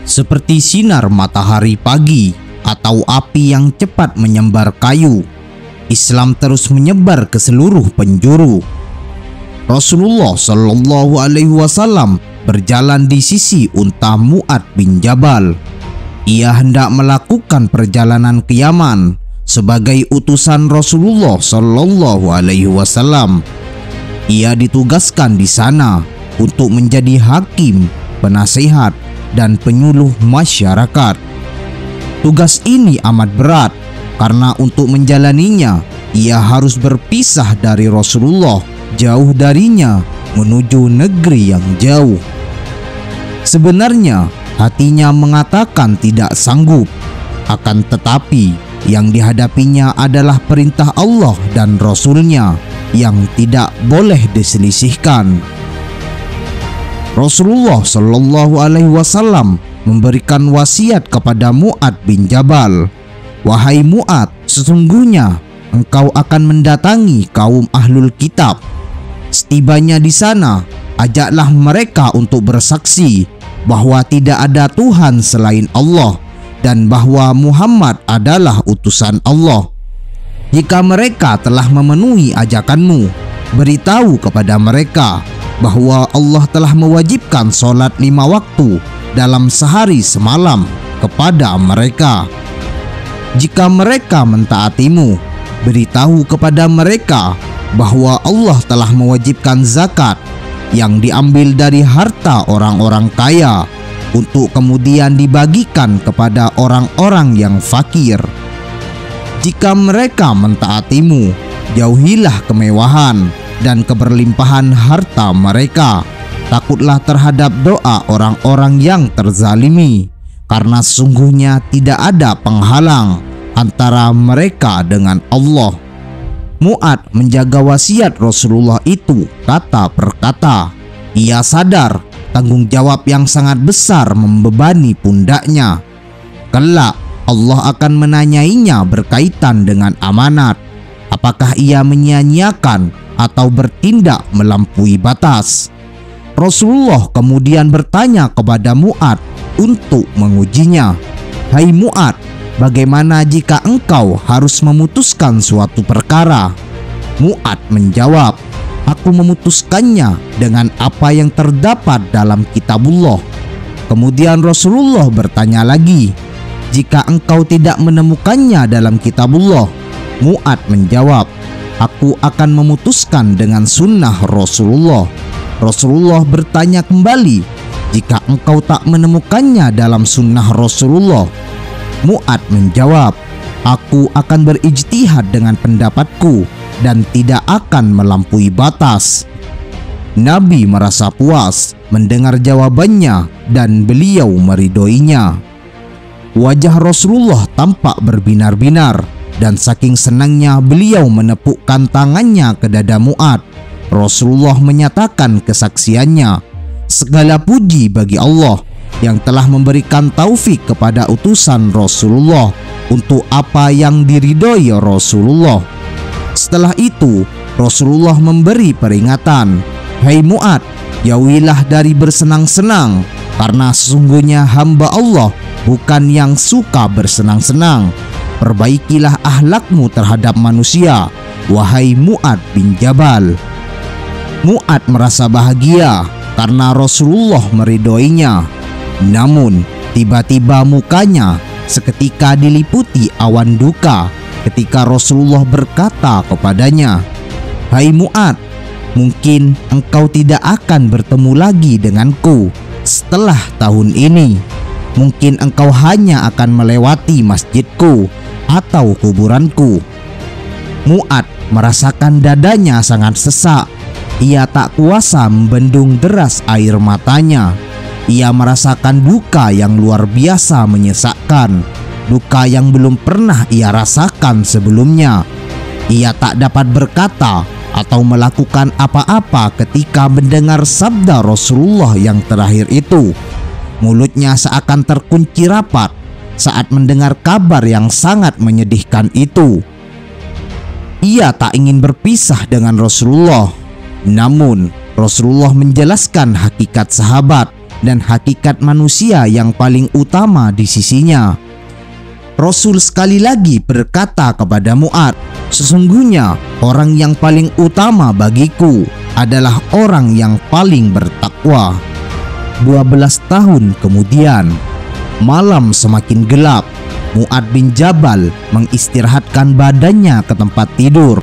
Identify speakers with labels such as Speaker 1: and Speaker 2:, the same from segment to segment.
Speaker 1: Seperti sinar matahari pagi atau api yang cepat menyambar kayu, Islam terus menyebar ke seluruh penjuru. Rasulullah Shallallahu Alaihi Wasallam berjalan di sisi unta Mu'ad bin Jabal. Ia hendak melakukan perjalanan ke Yaman sebagai utusan Rasulullah Shallallahu Alaihi Wasallam. Ia ditugaskan di sana untuk menjadi hakim, penasehat, dan penyuluh masyarakat. Tugas ini amat berat karena untuk menjalaninya ia harus berpisah dari Rasulullah, jauh darinya menuju negeri yang jauh. Sebenarnya hatinya mengatakan tidak sanggup, akan tetapi yang dihadapinya adalah perintah Allah dan Rasul-Nya yang tidak boleh diselisihkan. Rasulullah Shallallahu Alaihi Wasallam memberikan wasiat kepada Mu'ad bin Jabal, "Wahai Mu'ad, sesungguhnya engkau akan mendatangi kaum ahlul kitab. Setibanya di sana, ajaklah mereka untuk bersaksi bahwa tidak ada Tuhan selain Allah dan bahwa Muhammad adalah utusan Allah. Jika mereka telah memenuhi ajakanmu, beritahu kepada mereka bahwa Allah telah mewajibkan sholat 5 waktu dalam sehari semalam kepada mereka. Jika mereka mentaatimu, beritahu kepada mereka bahwa Allah telah mewajibkan zakat yang diambil dari harta orang-orang kaya untuk kemudian dibagikan kepada orang-orang yang fakir. Jika mereka mentaatimu, jauhilah kemewahan dan keberlimpahan harta mereka. Takutlah terhadap doa orang-orang yang terzalimi, karena sesungguhnya tidak ada penghalang antara mereka dengan Allah." Mu'ad menjaga wasiat Rasulullah itu kata per kata. Ia sadar tanggung jawab yang sangat besar membebani pundaknya. Kelak Allah akan menanyainya berkaitan dengan amanat. Apakah ia menyia-nyiakan atau bertindak melampaui batas? Rasulullah kemudian bertanya kepada Mu'ad untuk mengujinya, "Hai Mu'ad, bagaimana jika engkau harus memutuskan suatu perkara?" Mu'ad menjawab, "Aku memutuskannya dengan apa yang terdapat dalam kitabullah." Kemudian Rasulullah bertanya lagi, "Jika engkau tidak menemukannya dalam kitabullah?" Mu'ad menjawab, "Aku akan memutuskan dengan sunnah Rasulullah." Rasulullah bertanya kembali, "Jika engkau tak menemukannya dalam sunnah Rasulullah?" Mu'ad menjawab, "Aku akan berijtihad dengan pendapatku dan tidak akan melampaui batas." Nabi merasa puas mendengar jawabannya dan beliau meridhoinya. Wajah Rasulullah tampak berbinar-binar dan saking senangnya beliau menepukkan tangannya ke dada Mu'ad. Rasulullah menyatakan kesaksiannya, "Segala puji bagi Allah yang telah memberikan taufik kepada utusan Rasulullah untuk apa yang diridhoi Rasulullah." Setelah itu Rasulullah memberi peringatan, "Hai Mu'ad, jauhilah dari bersenang-senang, karena sesungguhnya hamba Allah bukan yang suka bersenang-senang. Perbaikilah akhlakmu terhadap manusia, wahai Mu'ad bin Jabal." Mu'ad merasa bahagia karena Rasulullah meridhoinya. Namun tiba-tiba mukanya seketika diliputi awan duka ketika Rasulullah berkata kepadanya, "Hai Mu'ad, mungkin engkau tidak akan bertemu lagi denganku setelah tahun ini. Mungkin engkau hanya akan melewati masjidku atau kuburanku." Mu'ad merasakan dadanya sangat sesak. Ia tak kuasa membendung deras air matanya. Ia merasakan duka yang luar biasa menyesakkan, duka yang belum pernah ia rasakan sebelumnya. Ia tak dapat berkata atau melakukan apa-apa ketika mendengar sabda Rasulullah yang terakhir itu. Mulutnya seakan terkunci rapat saat mendengar kabar yang sangat menyedihkan itu. Ia tak ingin berpisah dengan Rasulullah. Namun Rasulullah menjelaskan hakikat sahabat dan hakikat manusia yang paling utama di sisinya. Rasul sekali lagi berkata kepada Mu'ad, "Sesungguhnya orang yang paling utama bagiku adalah orang yang paling bertakwa." 12 tahun kemudian, malam semakin gelap. Mu'ad bin Jabal mengistirahatkan badannya ke tempat tidur.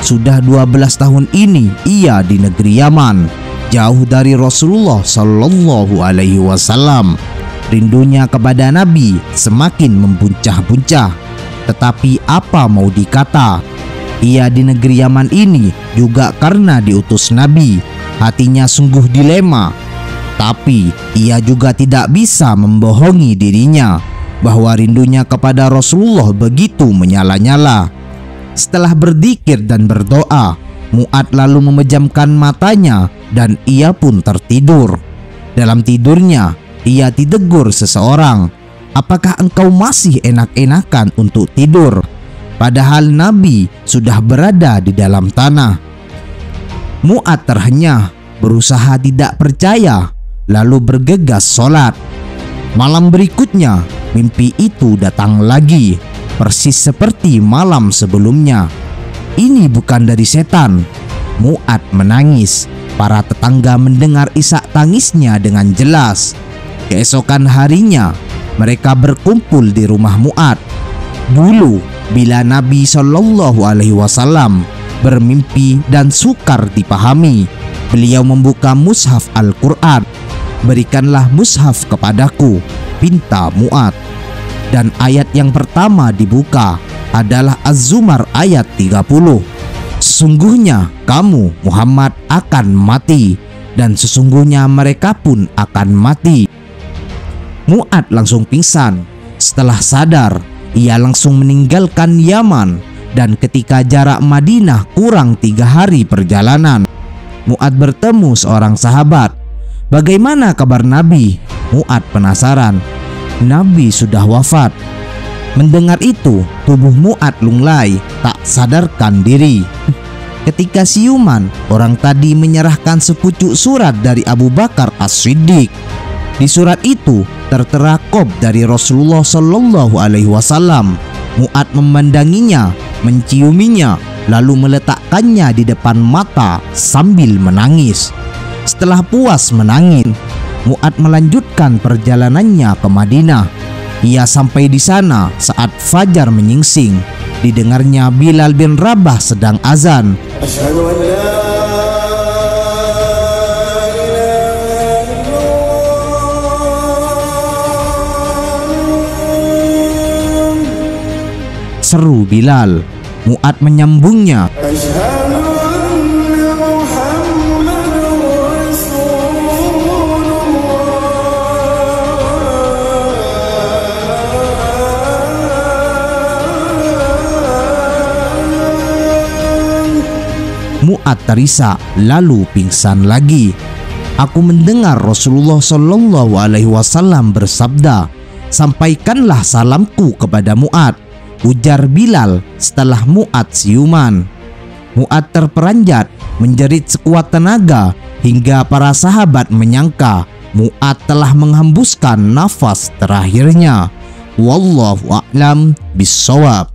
Speaker 1: Sudah 12 tahun ini ia di negeri Yaman, jauh dari Rasulullah Shallallahu Alaihi Wasallam. Rindunya kepada Nabi semakin membuncah-buncah. Tetapi apa mau dikata, ia di negeri Yaman ini juga karena diutus Nabi. Hatinya sungguh dilema. Tapi ia juga tidak bisa membohongi dirinya bahwa rindunya kepada Rasulullah begitu menyala-nyala. Setelah berzikir dan berdoa, Mu'ad lalu memejamkan matanya dan ia pun tertidur. Dalam tidurnya, ia ditegur seseorang, "Apakah engkau masih enak-enakan untuk tidur?" Padahal Nabi sudah berada di dalam tanah. Mu'ad terhenyah, berusaha tidak percaya, lalu bergegas sholat. Malam berikutnya, mimpi itu datang lagi, persis seperti malam sebelumnya. Ini bukan dari setan. Mu'ad menangis. Para tetangga mendengar isak tangisnya dengan jelas. Keesokan harinya, mereka berkumpul di rumah Mu'ad. Dulu, bila Nabi Shallallahu Alaihi Wasallam bermimpi dan sukar dipahami, beliau membuka mushaf Al-Quran. "Berikanlah mushaf kepadaku," pinta Mu'ad. Dan ayat yang pertama dibuka adalah Az-Zumar ayat 30. "Sesungguhnya kamu Muhammad akan mati, dan sesungguhnya mereka pun akan mati." Mu'ad langsung pingsan. Setelah sadar, ia langsung meninggalkan Yaman, dan ketika jarak Madinah kurang 3 hari perjalanan, Mu'ad bertemu seorang sahabat. "Bagaimana kabar Nabi?" Mu'ad penasaran. "Nabi sudah wafat." Mendengar itu, tubuh Mu'ad lunglai, tak sadarkan diri. Ketika siuman, orang tadi menyerahkan sepucuk surat dari Abu Bakar As-Siddiq. Di surat itu tertera qab dari Rasulullah Shallallahu Alaihi Wasallam. Mu'ad memandanginya, menciuminya, lalu meletakkannya di depan mata sambil menangis. Setelah puas menangis, Mu'ad melanjutkan perjalanannya ke Madinah. Ia sampai di sana saat fajar menyingsing. Didengarnya Bilal bin Rabah sedang azan. "Asyhadu an la ilaha illallah," seru Bilal. Mu'ad menyambungnya, "Asyhadu anna Muhammadan Mu'ad terisak lalu pingsan lagi. "Aku mendengar Rasulullah Shallallahu Alaihi Wasallam bersabda, 'Sampaikanlah salamku kepada Mu'ad,' ujar Bilal setelah Mu'ad siuman. Mu'ad terperanjat, menjerit sekuat tenaga hingga para sahabat menyangka Mu'ad telah menghembuskan nafas terakhirnya. Wallahu a'lam bishawab.